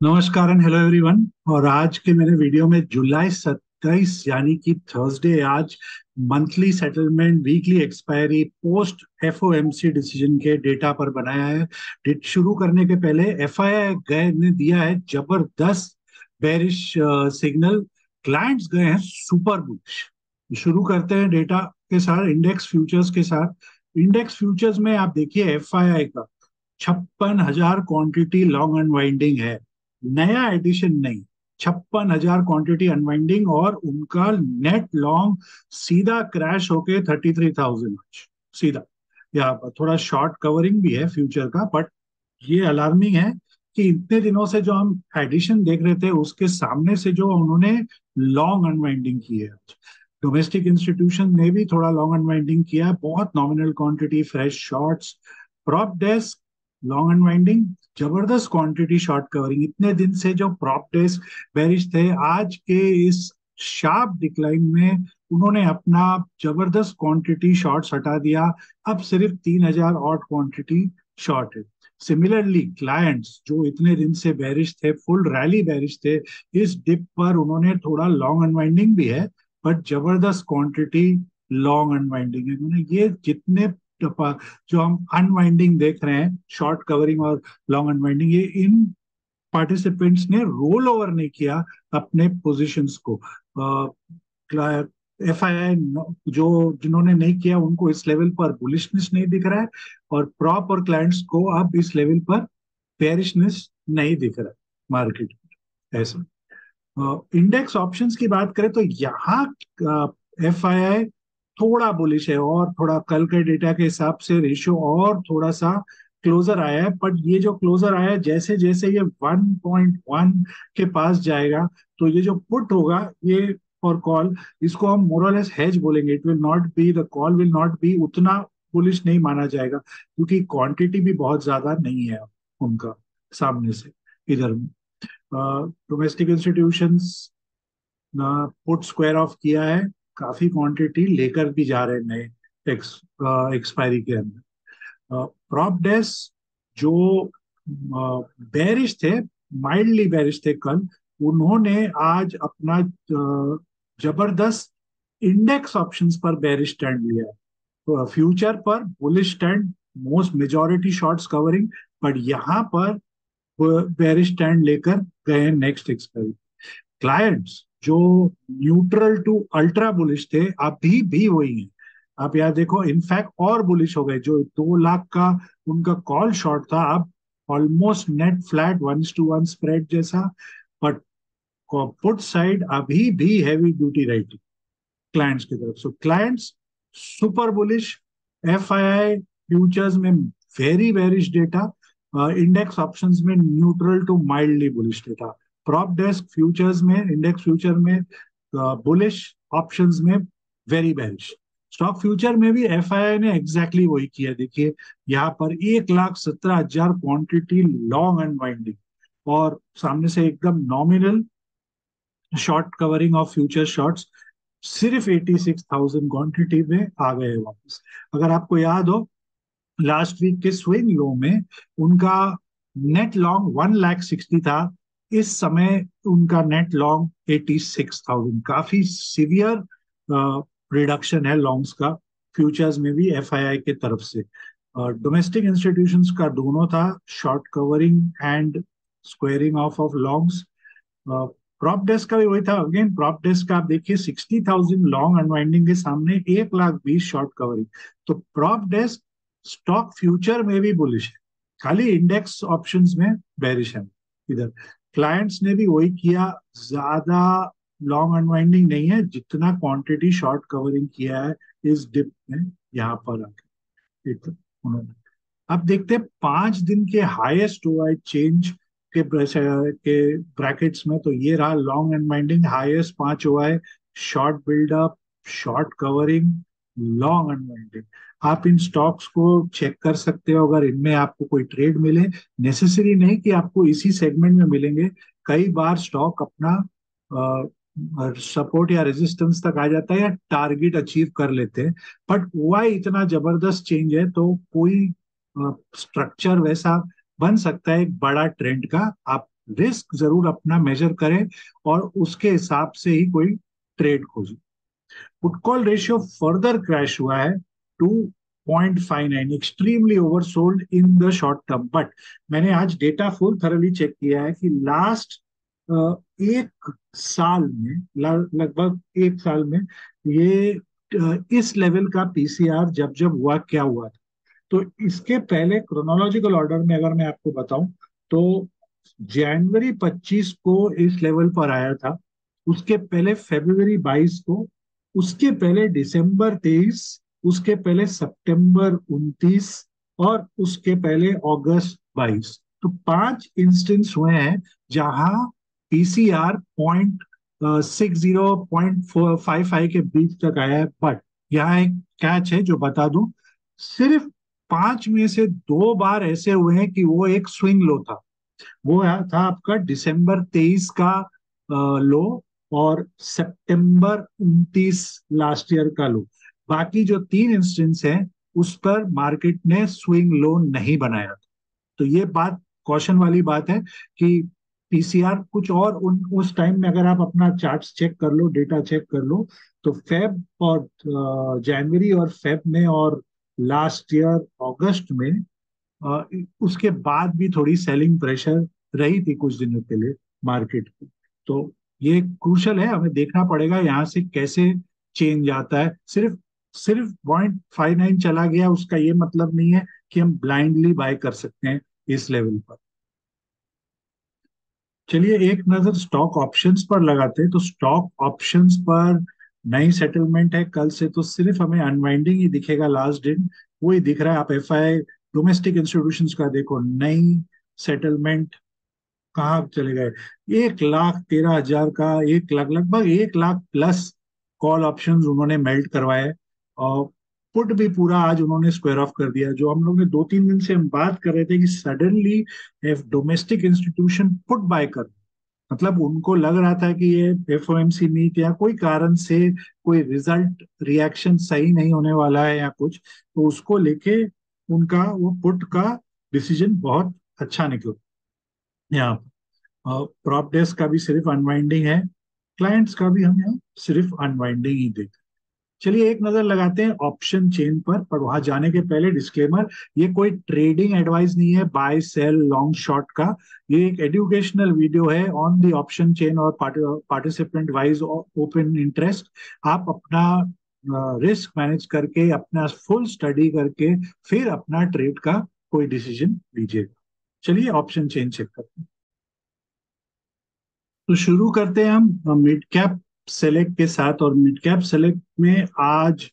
नमस्कार and hello everyone. और आज के मेरे वीडियो में जुलाई 27 यानी कि थर्सडे आज monthly settlement weekly expiry post FOMC decision के डेटा पर बनाया है। डेट शुरू करने के पहले एफआईआई गए ने दिया है जबरदस्त बेरिश सिग्नल। क्लाइंट्स गए हैं सुपर बुलिश। शुरू करते हैं डेटा के साथ, इंडेक्स फ्यूचर्स के साथ। इंडेक्स फ्यूचर्स में आप देखिए एफआईआई का 56,000 क्वांटिटी लॉन्ग अनवाइंडिंग है। नया एडिशन नहीं, 56,000 क्वांटिटी अनवाइंडिंग, और उनका नेट लॉन्ग सीधा क्रैश होके 33,000 सीधा। यहाँ पर थोड़ा शॉर्ट कवरिंग भी है फ्यूचर का, बट ये अलार्मिंग है कि इतने दिनों से जो हम एडिशन देख रहे थे उसके सामने से जो उन्होंने लॉन्ग अनवाइंडिंग की है। डोमेस्टिक इंस्टीट्यूशन ने भी थोड़ा लॉन्ग अनवाइंडिंग किया है, बहुत nominal quantity fresh shorts. Prop desk long unwinding, जबरदस्त क्वांटिटी शॉर्ट कवरिंग। इतने दिन से जो प्रॉप डेस्क बेरिश थे, आज के इस शार्प डिक्लाइन में उन्होंने अपना जबरदस्त क्वांटिटी शॉर्ट्स हटा दिया। अब सिर्फ 3,000 और क्वांटिटी शॉर्ट है। सिमिलरली क्लाइंट्स जो इतने दिन से बेरिश थे, फुल रैली बेरिश थे, इस डिप पर उन्होंने थोड़ा लॉन्ग अनवाइंडिंग भी है, बट जबरदस्त क्वांटिटी लॉन्ग अनवाइंडिंग है। उन्होंने ये जितने जो हम अनवाइंडिंग देख रहे हैं, शॉर्ट कवरिंग और लॉन्ग अनवाइंडिंग, ये इन पार्टिसिपेंट्स ने रोल ओवर नहीं किया अपने पोजीशंस को। एफआईआई जो जिन्होंने नहीं किया उनको इस लेवल पर बुलिशनेस नहीं दिख रहा है, और प्रॉप और क्लाइंट्स को अब इस लेवल पर बेरिशनेस नहीं दिख रहा है मार्केट में ऐसा। इंडेक्स ऑप्शंस की बात करें तो यहाँ एफआईआई थोड़ा बुलिश है, और थोड़ा कल के डेटा के हिसाब से रेशियो और थोड़ा सा क्लोजर आया है। बट ये जो क्लोजर आया है, जैसे जैसे ये 1.1 के पास जाएगा, तो ये जो पुट होगा ये और कॉल, इसको हम मोरलेस हेज बोलेंगे। It will not be, the call will not be उतना बुलिश नहीं माना जाएगा, क्योंकि क्वांटिटी भी बहुत ज्यादा नहीं है उनका सामने से इधर में। Domestic institutions put square of किया है, काफी क्वांटिटी लेकर भी जा रहे हैं नए एक्सपायरी के अंदर। प्रॉप डेस्क जो बेरिश थे, माइल्डली बेरिश थे कल, उन्होंने आज अपना जबरदस्त इंडेक्स ऑप्शंस पर बेरिश स्टैंड लिया है। तो फ्यूचर पर bullish stand, most majority shorts covering, but यहाँ पर बेरिश स्टैंड लेकर गए हैं नेक्स्ट एक्सपायरी। क्लाइंट्स जो न्यूट्रल टू अल्ट्रा बुलिश थे, अभी भी वही हैं। आप यार देखो, इनफैक्ट और बुलिश हो गए। जो 2 लाख का उनका कॉल शॉर्ट था, अब ऑलमोस्ट नेट फ्लैट 1:1 स्प्रेड जैसा। बट पुट साइड अभी भी हैवी ड्यूटी राइटिंग क्लाइंट्स की तरफ। So clients super bullish. FII futures में very bearish data, index options में neutral to mildly bullish data. Prop desk futures में, इंडेक्स फ्यूचर में bullish, options में वेरी बेरिश। स्टॉक फ्यूचर में भी FII ने एग्जैक्टली वही किया। देखिए यहाँ पर 1,17,000 क्वांटिटी लॉन्ग अनवाइंडिंग, और सामने से एकदम nominal short covering of future shorts, सिर्फ 86,000 क्वांटिटी में आ गए वापस। अगर आपको याद हो, लास्ट वीक के स्विंग लो में उनका नेट लॉन्ग 1,60,000 था। इस समय उनका नेट लॉन्ग 86,000, काफी सीवियर रिडक्शन है लॉन्ग्स का फ्यूचर्स में भी एफआईआई के तरफ से। डोमेस्टिक इंस्टीट्यूशंस का दोनों था, short covering and squaring of longs. Prop desk का भी वही था। अगेन प्रॉप डेस्क का आप देखिए 60,000 लॉन्ग अनवाइंडिंग के सामने 1,20,000 शॉर्ट कवरिंग। तो प्रॉप डेस्क स्टॉक फ्यूचर में भी बुलिश है, खाली इंडेक्स ऑप्शंस में बेरिश है इधर। क्लाइंट्स ने भी वही किया, ज्यादा लॉन्ग अनवाइंडिंग नहीं है जितना क्वांटिटी शॉर्ट कवरिंग किया है इस डिप में यहाँ पर आके उन्होंने। अब देखते हैं 5 दिन के हाईएस्ट हुआ है चेंज के ब्रैकेट्स में। तो ये रहा लॉन्ग एंड माइंडिंग हाईएस्ट 5 हुआ है, short buildup, short covering, long unwinding. आप इन स्टॉक्स को चेक कर सकते हो अगर इनमें आपको कोई ट्रेड मिले। नेसेसरी नहीं कि आपको इसी सेगमेंट में मिलेंगे। कई बार स्टॉक अपना सपोर्ट या रेजिस्टेंस तक आ जाता है या टारगेट अचीव कर लेते हैं। बट हुआ ही इतना जबरदस्त चेंज है, तो कोई स्ट्रक्चर वैसा बन सकता है एक बड़ा ट्रेंड का। आप रिस्क जरूर अपना मेजर करें और उसके हिसाब से ही कोई ट्रेड खोजें। Put call ratio further crash हुआ है to 0.59, extremely oversold in the short term. But मैंने आज डेटा फुल थरली चेक किया है कि लास्ट एक साल में, लगभग एक साल में, ये इस लेवल का पीसीआर जब जब हुआ, क्या हुआ था। तो इसके पहले क्रोनोलॉजिकल ऑर्डर में अगर मैं आपको बताऊं तो जनवरी 25 को इस लेवल पर आया था, उसके पहले फरवरी 22 को, उसके पहले दिसंबर 23, उसके पहले सितंबर 29 और उसके पहले अगस्त 22। तो 5 इंस्टेंस हुए हैं जहां पीसीआर 0.60 0.55 के बीच तक आया है। बट यहाँ एक कैच है जो बता दूं, सिर्फ 5 में से 2 बार ऐसे हुए हैं कि वो एक स्विंग लो था। वो था आपका दिसंबर 23 का लो और सितंबर 29 लास्ट ईयर का लो। बाकी जो 3 इंस्टेंस हैं उस पर मार्केट ने स्विंग लो नहीं बनाया था। तो ये बात कॉशन वाली बात है कि पीसीआर कुछ और उस टाइम में अगर आप अपना चार्ट्स चेक कर लो, डेटा चेक कर लो, तो फेब और जनवरी और फेब में और लास्ट ईयर अगस्त में अ, उसके बाद भी थोड़ी सेलिंग प्रेशर रही थी कुछ दिनों के लिए मार्केट की। तो ये क्रूशल है, हमें देखना पड़ेगा यहाँ से कैसे चेंज आता है। सिर्फ सिर्फ 0.59 चला गया उसका ये मतलब नहीं है कि हम ब्लाइंडली बाय कर सकते हैं इस लेवल पर। चलिए एक नजर स्टॉक ऑप्शंस पर लगाते हैं। तो स्टॉक ऑप्शंस पर नई सेटलमेंट है कल से, तो सिर्फ हमें अनवाइंडिंग ही दिखेगा। लास्ट दिन वही दिख रहा है। आप एफआई डोमेस्टिक इंस्टीट्यूशंस का देखो, नई सेटलमेंट कहाँ चले गए। 1,13,000 का, 1 लाख, लगभग 1 लाख प्लस कॉल ऑप्शंस उन्होंने मेल्ट करवाए। और पुट भी पूरा आज उन्होंने स्क्वायर ऑफ कर दिया। जो हम लोग ने 2-3 दिन से हम बात कर रहे थे कि suddenly domestic institution put buy कर, मतलब उनको लग रहा था कि ये एफओएमसी मीट या कोई कारण से कोई रिजल्ट रिएक्शन सही नहीं होने वाला है या कुछ, तो उसको लेके उनका वो पुट का डिसीजन बहुत अच्छा निकला। यहाँ प्रॉप डेस्क का भी सिर्फ अनवाइंडिंग है, क्लाइंट्स का भी हम यहाँ सिर्फ अनवाइंडिंग ही देख। चलिए एक नजर लगाते हैं ऑप्शन चेन पर वहां जाने के पहले डिस्क्लेमर, ये कोई ट्रेडिंग एडवाइस नहीं है, बाय सेल लॉन्ग शॉर्ट का। ये एक एजुकेशनल वीडियो है ऑन द ऑप्शन चेन और पार्टिसिपेंट वाइज ओपन इंटरेस्ट। आप अपना रिस्क मैनेज करके, अपना फुल स्टडी करके फिर अपना ट्रेड का कोई डिसीजन लीजिएगा। चलिए ऑप्शन चेन चेक करते हैं। तो शुरू करते हैं हम मिड कैप सेलेक्ट के साथ। और मिड कैप सेलेक्ट में आज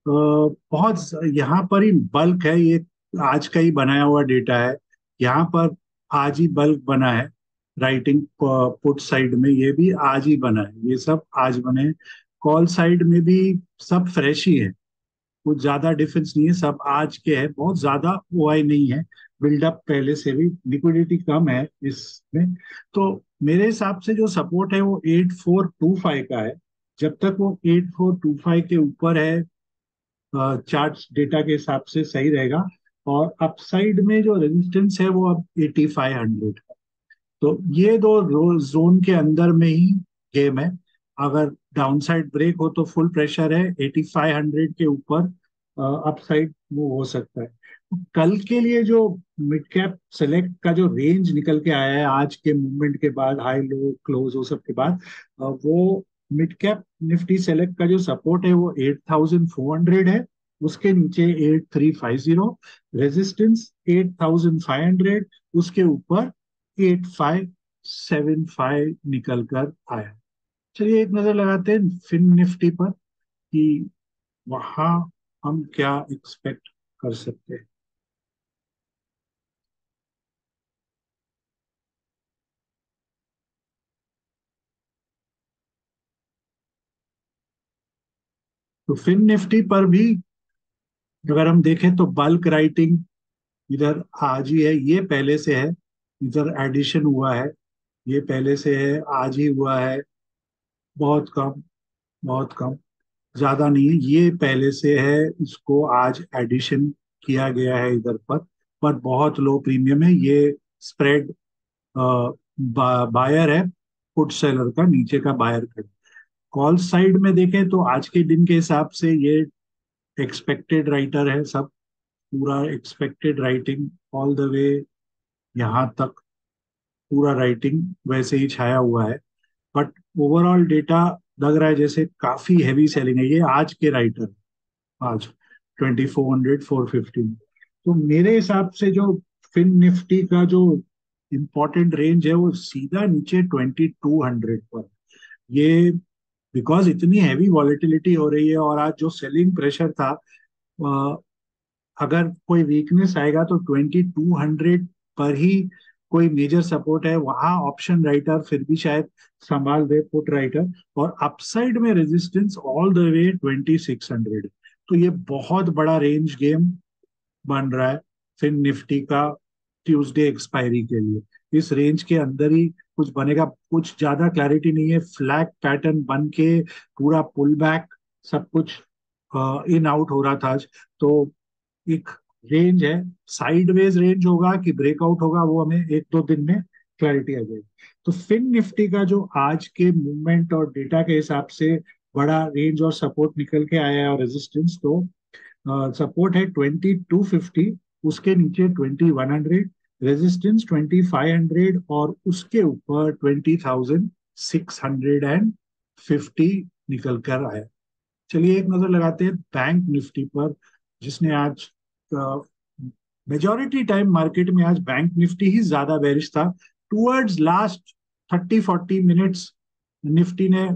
बहुत यहाँ पर ही बल्क है। ये आज का ही बनाया हुआ डेटा है। यहाँ पर आज ही बल्क बना है। राइटिंग पुट साइड में ये भी आज ही बना है, ये सब आज बने। कॉल साइड में भी सब फ्रेश ही है, कुछ ज्यादा डिफरेंस नहीं है, सब आज के है। बहुत ज्यादा ओआई नहीं है, बिल्डअप पहले से भी, लिक्विडिटी कम है इसमें। तो मेरे हिसाब से जो सपोर्ट है वो 8425 का है। जब तक वो 8425 के ऊपर है, चार्ट डेटा के हिसाब से सही रहेगा। और अपसाइड में जो रेजिस्टेंस है वो अब 8500। तो ये दो जोन के अंदर में ही गेम है। अगर डाउनसाइड ब्रेक हो तो फुल प्रेशर है 8500 के ऊपर, अपसाइड मूव हो सकता है। कल के लिए जो मिड कैप सेलेक्ट का जो रेंज निकल के आया है आज के मूवमेंट के बाद, हाई लो क्लोज हो सब के बाद, वो मिड कैप निफ्टी सेलेक्ट का जो सपोर्ट है वो 8400 है। उसके नीचे 8350, रेजिस्टेंस 8500, उसके ऊपर 8575 निकल कर आया। चलिए एक नजर लगाते हैं फिन निफ्टी पर कि वहां हम क्या एक्सपेक्ट कर सकते हैं। तो फिन निफ्टी पर भी अगर हम देखें तो बल्क राइटिंग इधर आज ही है, ये पहले से है। इधर एडिशन हुआ है, ये पहले से है, आज ही हुआ है। बहुत कम, बहुत कम, ज्यादा नहीं है, ये पहले से है। इसको आज एडिशन किया गया है इधर पर बहुत लो प्रीमियम है। ये स्प्रेड बायर है, पुट सेलर का, नीचे का बायर खड़ा। कॉल साइड में देखें तो आज के दिन के हिसाब से ये एक्सपेक्टेड राइटर है सब, पूरा expected writing all the way यहाँ तक, पूरा राइटिंग वैसे ही छाया हुआ है। बट ओवरऑल डेटा लग रहा है जैसे काफी हैवी सेलिंग है, ये आज के राइटर, आज 2400 450। तो मेरे हिसाब से जो फिन निफ्टी का जो इम्पोर्टेंट रेंज है वो सीधा नीचे 2200 पर। ये बिकॉज इतनी हैवी वॉलेटिलिटी हो रही है, और आज जो सेलिंग प्रेशर था, अगर कोई वीकनेस आएगा तो 2200 पर ही कोई मेजर सपोर्ट है, वहां ऑप्शन राइटर फिर भी शायद संभाल दे, पुट राइटर। और अपसाइड में रेजिस्टेंस ऑल द वे 2600। तो ये बहुत बड़ा रेंज गेम बन रहा है फिर निफ्टी का ट्यूसडे एक्सपायरी के लिए। इस रेंज के अंदर ही कुछ बनेगा, कुछ ज्यादा क्लैरिटी नहीं है, फ्लैग पैटर्न बन के पूरा पुल बैक, सब कुछ इन आउट हो रहा था आज। तो एक रेंज है, साइडवेज रेंज होगा कि ब्रेकआउट होगा वो हमें एक दो दिन में क्लैरिटी आ जाएगी। तो फिन निफ्टी का जो आज के मूवमेंट और डेटा के हिसाब से बड़ा रेंज और सपोर्ट निकल के आया है, और रेजिस्टेंस तो सपोर्ट है 2250, उसके नीचे 2100, रेजिस्टेंस 2500, और उसके ऊपर 20650 निकल कर आया। चलिए एक नजर लगाते हैं बैंक निफ्टी पर, जिसने आज मेजॉरिटी टाइम मार्केट में आज बैंक निफ्टी ही ज्यादा बेरिश था। टूवर्ड्स लास्ट 30 40 मिनट्स निफ्टी ने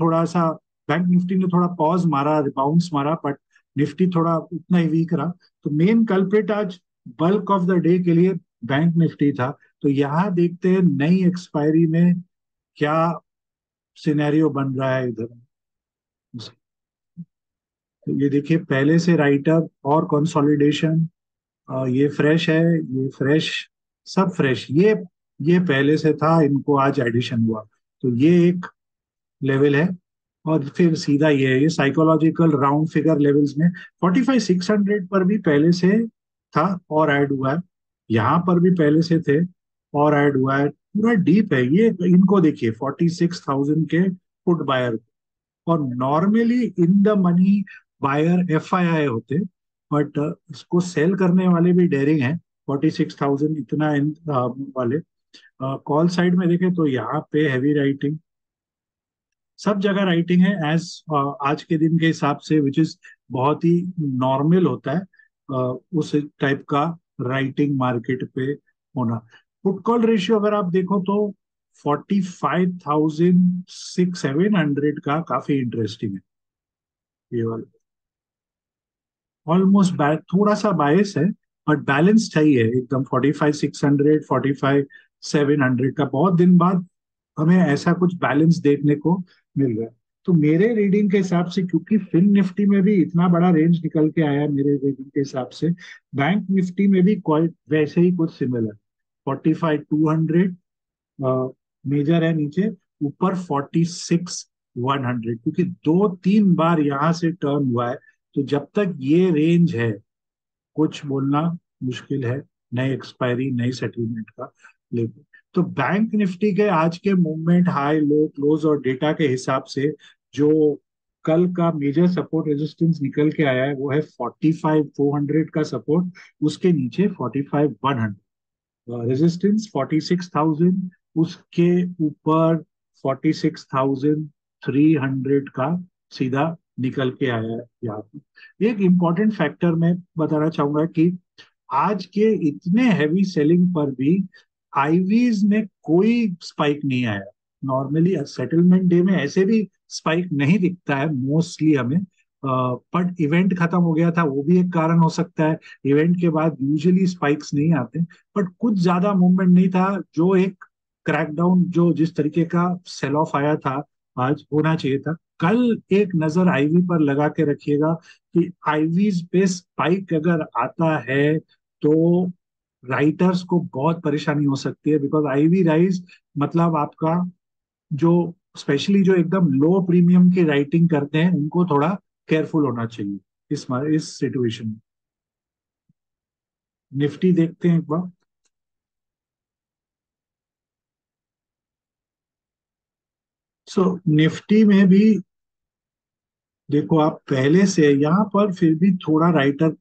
थोड़ा सा, बैंक निफ्टी ने थोड़ा पॉज मारा, बाउंस मारा, बट निफ्टी थोड़ा उतना ही वीक रहा। तो मेन कल्प्रिट आज बल्क ऑफ द डे के लिए बैंक निफ्टी था। तो यहाँ देखते हैं नई एक्सपायरी में क्या सिनेरियो बन रहा है इधर। तो ये देखिए पहले से राइटर और कंसोलिडेशन, ये फ्रेश है, ये फ्रेश, सब फ्रेश। ये पहले से था, इनको आज एडिशन हुआ। तो ये एक लेवल है। और फिर सीधा ये साइकोलॉजिकल राउंड फिगर लेवल्स में 45600 पर भी पहले से था और ऐड हुआ है, यहाँ पर भी पहले से थे और ऐड हुआ है, पूरा डीप है ये। इनको देखिए 46,000 के पुट बायर, और normally in the money buyer FII होते, बट इसको सेल करने वाले भी डेयरिंग है। 46,000 इतना वाले कॉल साइड में देखें तो यहाँ पे हैवी राइटिंग, सब जगह राइटिंग है एज आज के दिन के हिसाब से, विच इज बहुत ही नॉर्मल होता है उस टाइप का राइटिंग मार्केट पे होना। पुट कॉल रेशियो अगर आप देखो तो 45,600 700 का काफी इंटरेस्टिंग है ये वाला। ऑलमोस्ट थोड़ा सा बायस है, बट बैलेंस चाहिए एकदम। 45,600 45,700 का बहुत दिन बाद हमें ऐसा कुछ बैलेंस देखने को मिल रहा है। तो मेरे रीडिंग के हिसाब से, क्योंकि फिन निफ्टी में भी इतना बड़ा रेंज निकल के आया है मेरे रीडिंग के हिसाब से, बैंक निफ्टी में भी कोई वैसे ही कुछ सिमिलर 45,200 मेजर है नीचे, ऊपर 46,100, क्योंकि दो तीन बार यहाँ से टर्न हुआ है। तो जब तक ये रेंज है कुछ बोलना मुश्किल है, नई एक्सपायरी नई सेटलमेंट का लेके। तो बैंक निफ्टी के आज के मूवमेंट, हाई लो क्लोज और डेटा के हिसाब से, जो कल का मेजर सपोर्ट रेजिस्टेंस निकल के आया है वो है 45,400 का सपोर्ट, उसके नीचे 45,100, रेजिस्टेंस 46,000, उसके ऊपर 46,300 का सीधा निकल के आया है यहाँ पे। एक इम्पॉर्टेंट फैक्टर मैं बताना चाहूंगा कि आज के इतने हैवी सेलिंग पर भी आईवीज में कोई स्पाइक नहीं आया। नॉर्मली सेटलमेंट डे में ऐसे भी स्पाइक नहीं दिखता है मोस्टली हमें, बट इवेंट खत्म हो गया था, वो भी एक कारण हो सकता है। इवेंट के बाद यूजुअली स्पाइक्स नहीं आते, बट कुछ ज्यादा मूवमेंट नहीं था। जो एक क्रैकडाउन, जो जिस तरीके का सेल ऑफ आया था आज, होना चाहिए था। कल एक नजर आईवी पर लगा के रखिएगा कि आईवीज पे स्पाइक अगर आता है तो राइटर्स को बहुत परेशानी हो सकती है, बिकॉज आईवी राइज मतलब आपका जो, स्पेशली जो एकदम लो प्रीमियम की राइटिंग करते हैं उनको थोड़ा केयरफुल होना चाहिए इस सिचुएशन में। निफ्टी देखते हैं एक बार। सो निफ्टी में भी देखो, आप पहले से यहाँ पर फिर भी थोड़ा राइटर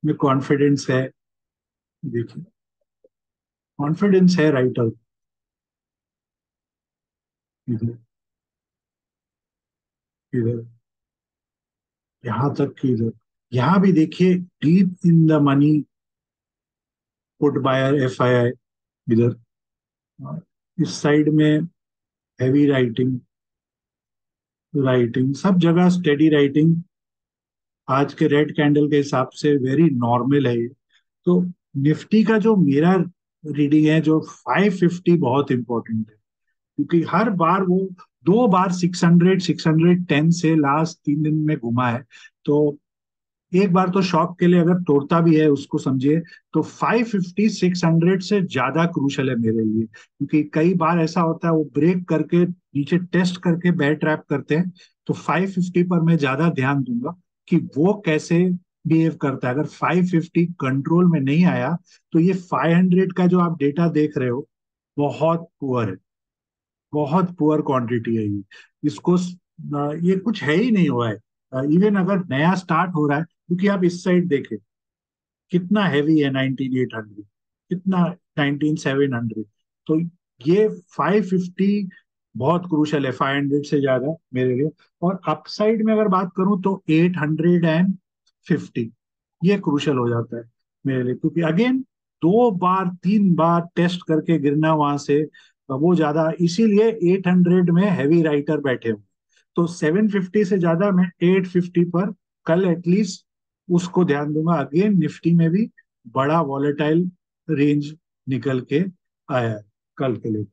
में कॉन्फिडेंस है। देखिए, कॉन्फिडेंस है राइटर। इधर, इधर, यहाँ तक कि इधर, यहाँ भी देखिए, deep in the money put buyer FII। इधर, इस साइड में हैवी राइटिंग, राइटिंग सब जगह स्टेडी राइटिंग। आज के रेड कैंडल के हिसाब से वेरी नॉर्मल है ये। तो निफ्टी का जो मेरा रीडिंग है, जो 550 बहुत इंपॉर्टेंट है, क्योंकि हर बार वो 2 बार 600 610 से लास्ट 3 दिन में घुमा है। तो एक बार तो शॉक के लिए अगर तोड़ता भी है उसको समझिए, तो 550 600 से ज्यादा क्रूशल है मेरे लिए, क्योंकि कई बार ऐसा होता है वो ब्रेक करके नीचे टेस्ट करके बेयर ट्रैप करते हैं। तो 550 पर मैं ज्यादा ध्यान दूंगा कि वो कैसे बिहेव करता है। अगर 550 कंट्रोल में नहीं आया, तो ये 500 का जो आप डेटा देख रहे हो, बहुत पुअर है, बहुत पुअर क्वांटिटी है ये। इसको ये कुछ है ही नहीं हुआ है। इवन अगर नया स्टार्ट हो रहा है, क्योंकि आप इस साइड देखें कितना हैवी है 19800, कितना 19700। तो ये 550 बहुत क्रूशल है, 500 से ज्यादा मेरे लिए। और अपसाइड में अगर बात करूं तो 850 ये क्रूशल हो जाता है मेरे लिए, क्योंकि अगेन 2 बार 3 बार टेस्ट करके गिरना वहां से, वो ज्यादा, इसीलिए 800 में हैवी राइटर बैठे हुए। तो 750 से ज्यादा मैं 850 पर कल एटलीस्ट उसको ध्यान दूंगा। अगेन निफ्टी में भी बड़ा वॉलेटाइल रेंज निकल के आया है कल के लिए।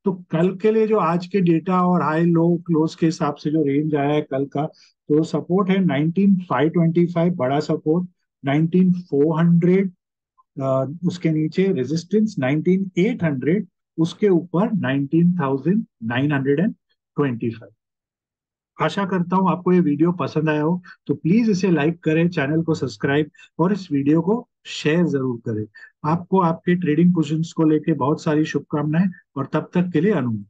तो कल के लिए जो आज के डेटा और हाई लो क्लोज के हिसाब से जो रेंज आया है कल का, तो सपोर्ट है 19525, बड़ा सपोर्ट 19400, उसके नीचे रेजिस्टेंस 19800, उसके ऊपर 19925। आशा करता हूँ आपको ये वीडियो पसंद आया हो, तो प्लीज इसे लाइक करें, चैनल को सब्सक्राइब और इस वीडियो को शेयर जरूर करें। आपको आपके ट्रेडिंग पोजीशंस को लेके बहुत सारी शुभकामनाएं, और तब तक के लिए अनुमति।